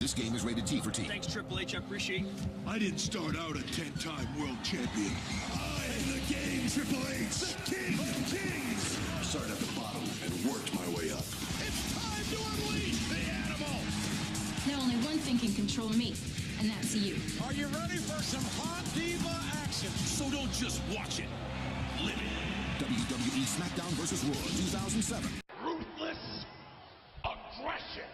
This game is rated T for T. Thanks, Triple H. I appreciate it. I didn't start out a 10-time world champion. I am the game, Triple H, the king of kings. I started at the bottom and worked my way up. It's time to unleash the animal. Now only one thing can control me, and that's you. Are you ready for some hot diva action? So don't just watch it, live it. WWE SmackDown vs. Raw 2007. Ruthless Aggression.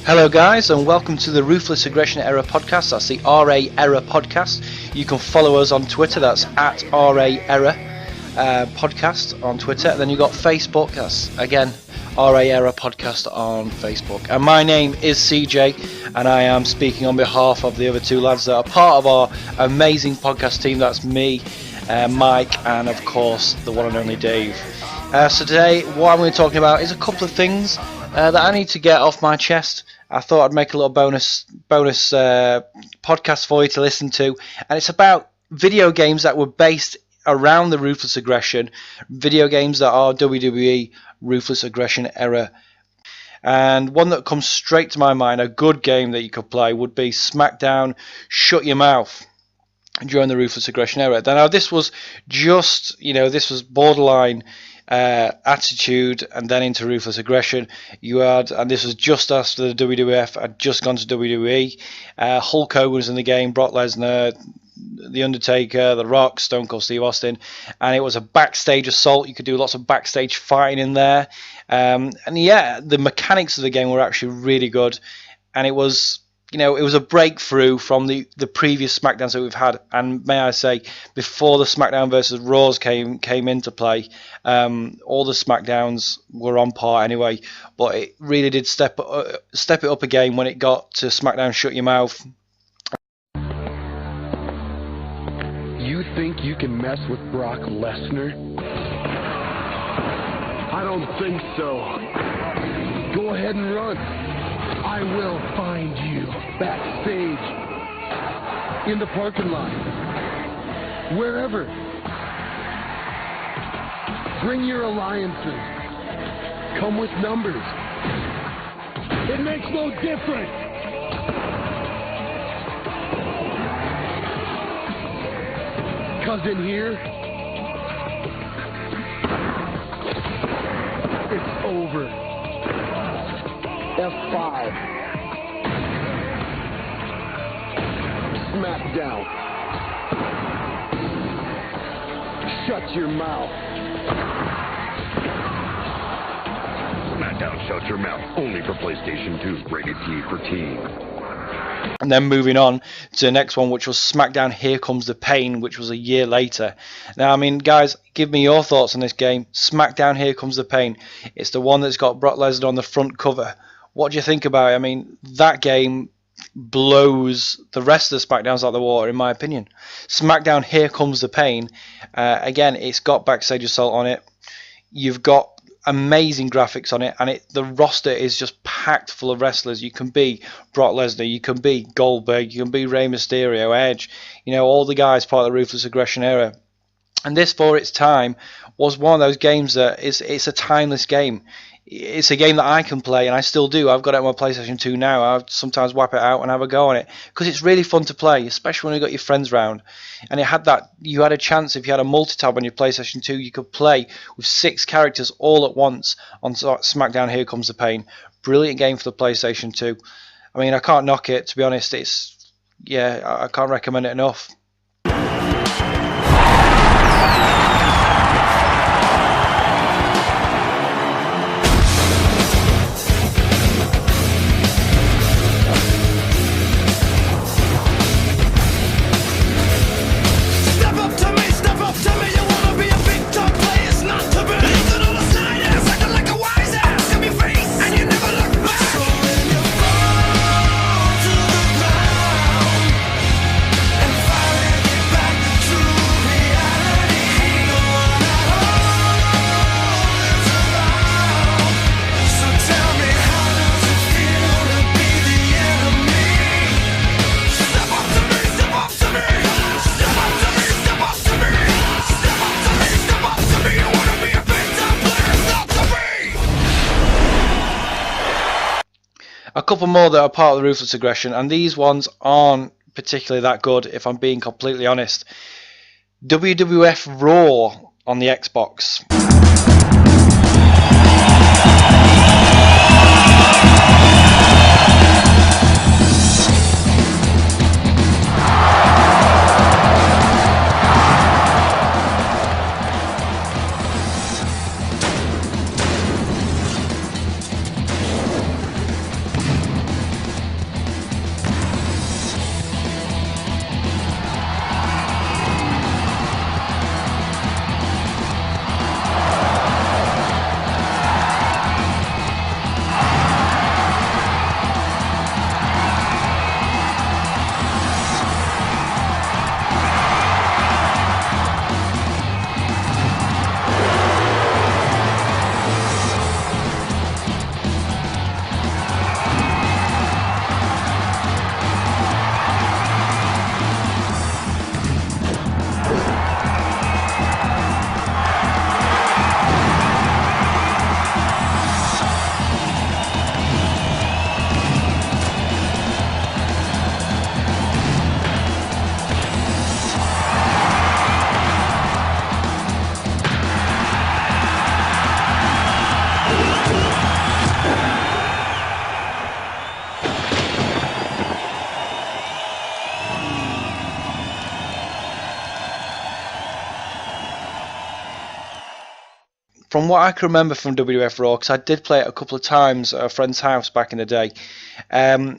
Hello guys, and welcome to the Ruthless Aggression Era podcast. That's the RA Era podcast. You can follow us on Twitter, that's at RA Era podcast on Twitter. And then you've got Facebook, that's again RA Era podcast on Facebook. And my name is CJ, and I am speaking on behalf of the other two lads that are part of our amazing podcast team. That's me, Mike, and of course the one and only Dave. So today what I'm going to be talking about is a couple of things that I need to get off my chest. I thought I'd make a little bonus podcast for you to listen to, and it's about video games that were based around the Ruthless Aggression, video games that are WWE Ruthless Aggression Era. And one that comes straight to my mind, a good game that you could play, would be SmackDown Shut Your Mouth during the Ruthless Aggression Era. Now this was just, this was borderline Attitude and then into Ruthless Aggression. You had, and this was just after the WWF had just gone to WWE. Hulk Hogan was in the game, Brock Lesnar, The Undertaker, The Rock, Stone Cold Steve Austin, and it was a backstage assault. You could do lots of backstage fighting in there, and yeah, the mechanics of the game were actually really good, and it was, it was a breakthrough from the previous SmackDowns that we've had, and may I say, before the SmackDown versus Raws came into play, all the SmackDowns were on par anyway, but it really did step it up again when it got to SmackDown Shut Your Mouth. You think you can mess with Brock Lesnar? I don't think so. Go ahead and run. I will find you backstage, in the parking lot, wherever. Bring your alliances. Come with numbers. It makes no difference. Cause in here, it's over. F5. SmackDown. Shut your mouth. SmackDown Shut Your Mouth. Only for PlayStation 2. Rated T for Teen. And then moving on to the next one, which was SmackDown Here Comes the Pain, which was a year later. Now, guys, give me your thoughts on this game. SmackDown Here Comes the Pain. It's the one that's got Brock Lesnar on the front cover. What do you think about it? That game blows the rest of the SmackDowns out of the water, in my opinion. SmackDown Here Comes the Pain. Again, it's got backstage assault on it. You've got amazing graphics on it, and the roster is just packed full of wrestlers. You can be Brock Lesnar, you can be Goldberg, you can be Rey Mysterio, Edge, all the guys part of the Ruthless Aggression Era. And this, for its time, was one of those games that it's a timeless game. It's a game that I can play, and I still do. I've got it on my PlayStation 2 now. I sometimes wipe it out and have a go on it, because it's really fun to play, especially when you've got your friends round. And it had that, you had a chance, if you had a multi-tab on your PlayStation 2, you could play with 6 characters all at once on SmackDown Here Comes the Pain. Brilliant game for the PlayStation 2. I can't knock it, to be honest. I can't recommend it enough. Fire couple more that are part of the Ruthless Aggression, and these ones aren't particularly that good, if I'm being completely honest. WWF Raw on the Xbox. From what I can remember from WWF Raw, because I did play it a couple of times at a friend's house back in the day, the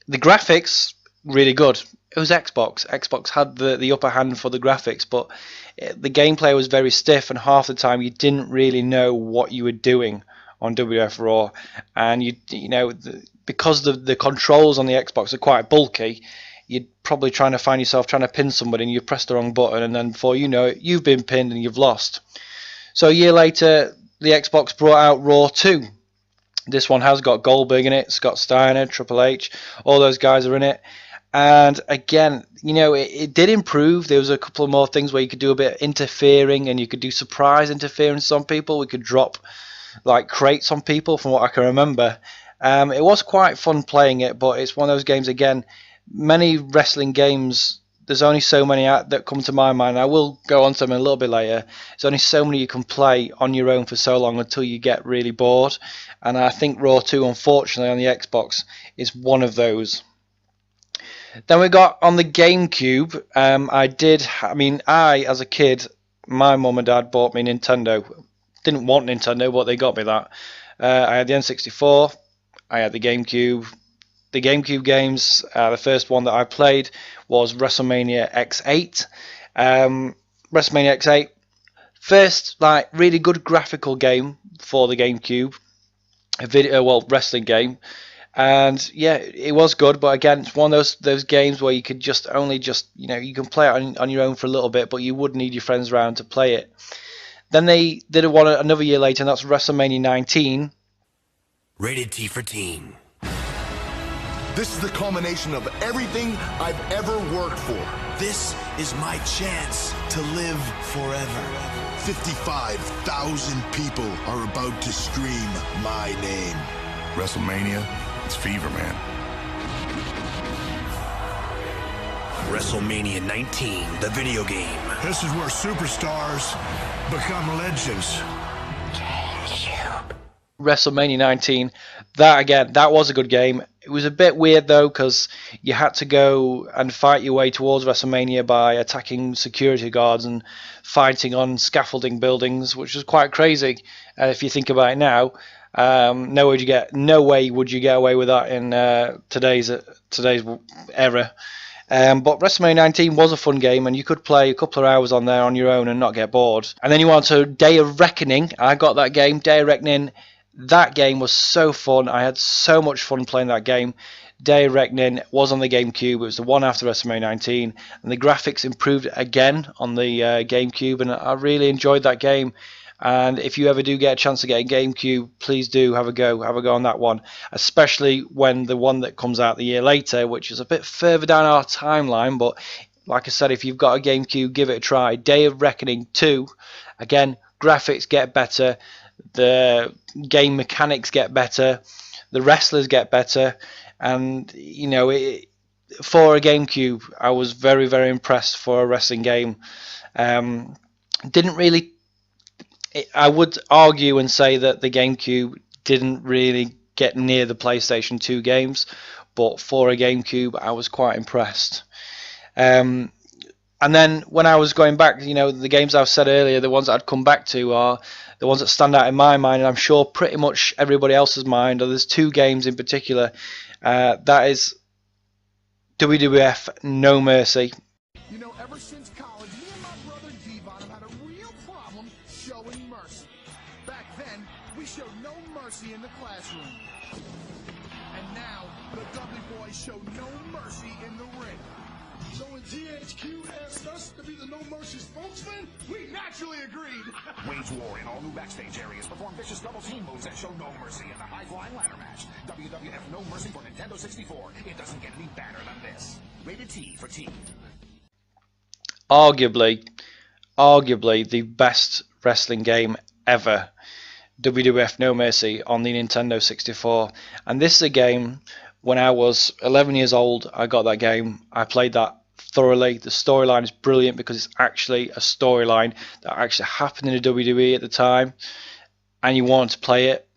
graphics, really good. It was Xbox. Xbox had the upper hand for the graphics, but the gameplay was very stiff, and half the time you didn't really know what you were doing on WWF Raw. And you know, because the controls on the Xbox are quite bulky, you're probably trying to find yourself trying to pin somebody, and you press the wrong button, and then before you know it, you've been pinned and you've lost. So a year later, the Xbox brought out Raw 2. This one has got Goldberg in it, Scott Steiner, Triple H, all those guys are in it. And again, you know, it did improve. There was a couple of more things where you could do a bit of interfering, and you could do surprise interference on people. We could drop like crates on people, from what I can remember. It was quite fun playing it, but it's one of those games, again, many wrestling games, there's only so many that come to my mind. I will go on to them a little bit later. There's only so many you can play on your own for so long until you get really bored. And I think Raw 2, unfortunately, on the Xbox is one of those. Then we got on the GameCube. I, as a kid, my mum and dad bought me Nintendo. Didn't want Nintendo, but they got me that. I had the N64. I had the GameCube. The GameCube games, the first one that I played was WrestleMania X8. WrestleMania X8, first like really good graphical game for the GameCube, wrestling game, and yeah, it was good. But again, it's one of those games where you could you can play it on your own for a little bit, but you would need your friends around to play it. Then they did one another year later, and that's WrestleMania 19. Rated T for teen. This is the culmination of everything I've ever worked for. This is my chance to live forever. 55,000 people are about to scream my name. WrestleMania, it's fever, man. WrestleMania 19, the video game. This is where superstars become legends. WrestleMania 19, that was a good game. It was a bit weird though, because you had to go and fight your way towards WrestleMania by attacking security guards and fighting on scaffolding buildings, which was quite crazy if you think about it now. No way would you get away with that in today's era. But WrestleMania 19 was a fun game, and you could play a couple of hours on there on your own and not get bored. And then you went to Day of Reckoning. I got that game, Day of Reckoning. That game was so fun. I had so much fun playing that game. Day of Reckoning was on the GameCube. It was the one after WrestleMania 19, and the graphics improved again on the GameCube, and I really enjoyed that game. And if you ever do get a chance to get a GameCube, please do have a go on that one, especially when the one that comes out the year later, which is a bit further down our timeline, but like I said, if you've got a GameCube, give it a try. Day of Reckoning 2, again, graphics get better, the game mechanics get better, the wrestlers get better, and for a GameCube, I was very, very impressed for a wrestling game. I would argue and say that the GameCube didn't really get near the PlayStation 2 games, but for a GameCube, I was quite impressed. And then when I was going back, the games I've said earlier, the ones that I'd come back to are the ones that stand out in my mind, and I'm sure pretty much everybody else's mind. There's two games in particular. That is WWF No Mercy. Ever since college, me and my brother Devon have had a real problem showing mercy. Back then, we showed no mercy in the classroom. And now, the W Boys show no mercy in the ring. So when THQ asked us to be the No Mercy spokesman, we naturally agreed. Wage war in all new backstage areas. Perform vicious double team moves and show no mercy in the high-flying ladder match. WWF No Mercy for Nintendo 64. It doesn't get any badder than this. Rated T for T. Arguably the best wrestling game ever. WWF No Mercy on the Nintendo 64. And this is a game, when I was 11 years old, I got that game. I played that thoroughly. The storyline is brilliant because it's actually a storyline that actually happened in the WWE at the time, and you wanted to play it,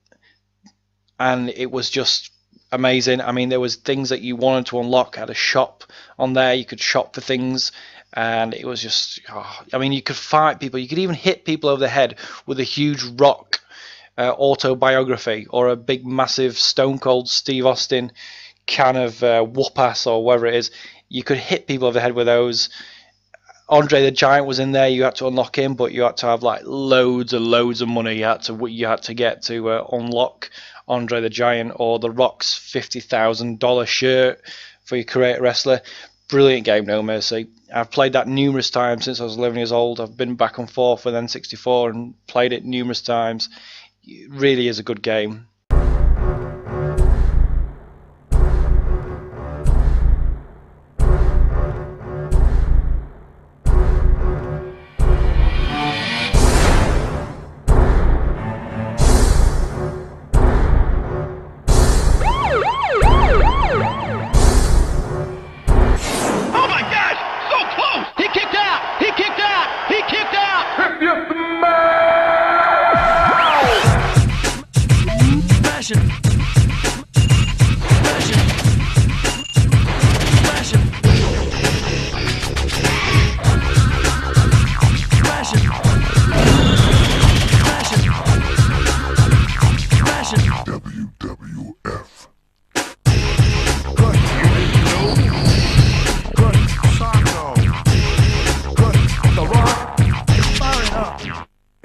and it was just amazing. I mean, there was things that you wanted to unlock. I had a shop on there. You could shop for things, and it was just, you could fight people. You could even hit people over the head with a huge rock autobiography, or a big massive Stone Cold Steve Austin can of whoop-ass or whatever it is. You could hit people over the head with those. Andre the Giant was in there. You had to unlock him, but you had to have like loads and loads of money. You had to get to unlock Andre the Giant, or The Rock's $50,000 shirt for your creator wrestler. Brilliant game, No Mercy. I've played that numerous times since I was 11 years old. I've been back and forth with N64 and played it numerous times. It really is a good game.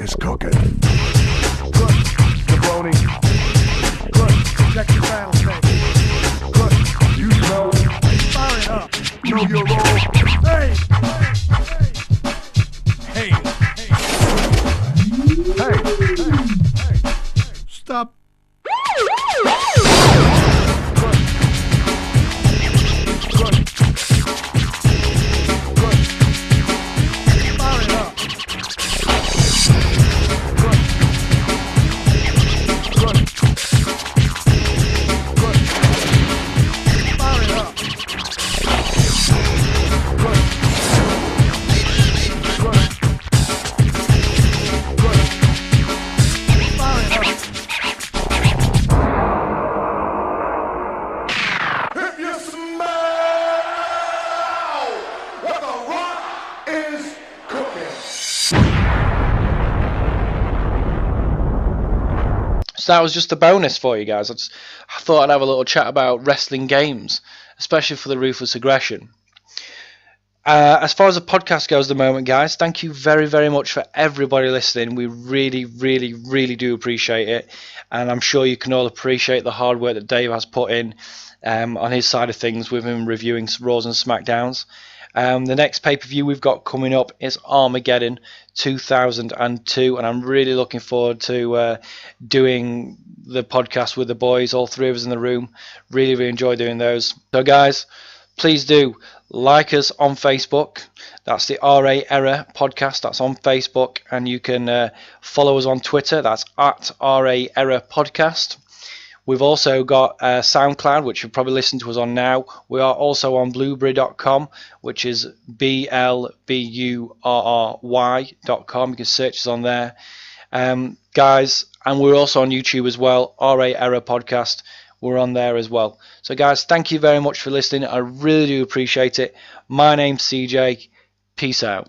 It's cooking. Good. Jabroni. Good. Check your rattlesnake. Good. You know. Fire it up. Know your role. Hey. Hey. Hey. Stop. So that was just a bonus for you guys. I thought I'd have a little chat about wrestling games, especially for the Ruthless Aggression. As far as the podcast goes at the moment, guys, thank you very, very much for everybody listening. We really, really, really do appreciate it. And I'm sure you can all appreciate the hard work that Dave has put in on his side of things with him reviewing Raws and SmackDowns. The next pay-per-view we've got coming up is Armageddon 2002, and I'm really looking forward to doing the podcast with the boys, all three of us in the room. Really, really enjoy doing those. So guys, please do like us on Facebook. That's the RA Era podcast. That's on Facebook, and you can follow us on Twitter. That's at RA Era podcast. We've also got SoundCloud, which you've probably listened to us on now. We are also on blueberry.com, which is BLBURRY.com. You can search us on there. Guys, and we're also on YouTube as well, RA Error Podcast. We're on there as well. So guys, thank you very much for listening. I really do appreciate it. My name's CJ. Peace out.